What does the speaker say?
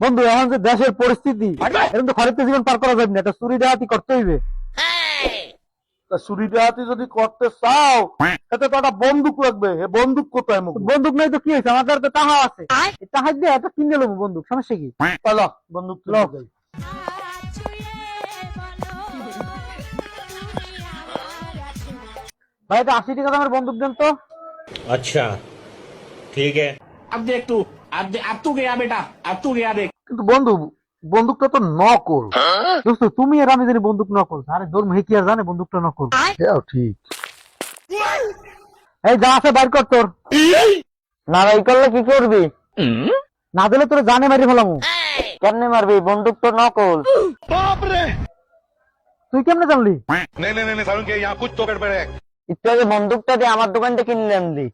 বন্ধু এখন যে দেশের পরিস্থিতি এখন তো খরিদ্র জীবন পার করা যাবে না, এটা চুরি ডাকাতি করতে হইবে। চুরি ডাকাতি যদি করতে চাও তাতে তো একটা বন্দুক লাগবে। বন্দুক কোথায় মুখ? বন্দুক নাই তো কি হয়েছে, আমাদের তো টাকা আছে, টাকা দিয়ে একটা কিনে নেবো বন্দুক, সমস্যা কি? চলো বন্দুক লো। যাই। ভাই এটা 80 টাকা দামের বন্দুক দেন তো। अच्छा ठीक है। अब देख तू, अब तू गया बेटा, अब तू गया देख। কিন্তু বন্ধু বন্দুকটা তো নকল। দোস্ত তুমি আর আমি জানি বন্দুক নকল, আরে ধর্ম হে কি আর জানে বন্দুকটা নকল। হ্যাঁ ঠিক। এই যা আছে বাইর কর তোর। না ভাই করলে কি করবি? না দিলে তোর জানে মারি ফেলামু। কেমনে মারবি, বন্দুক তো নকল। তুই কেমনে জানলি? नहीं नहीं नहीं सारुण के यहाँ कुछ तो गड़बड़ है। একটু আগে বন্দুকটা দিয়ে আমার দোকান থেকে কিনলে আনলি।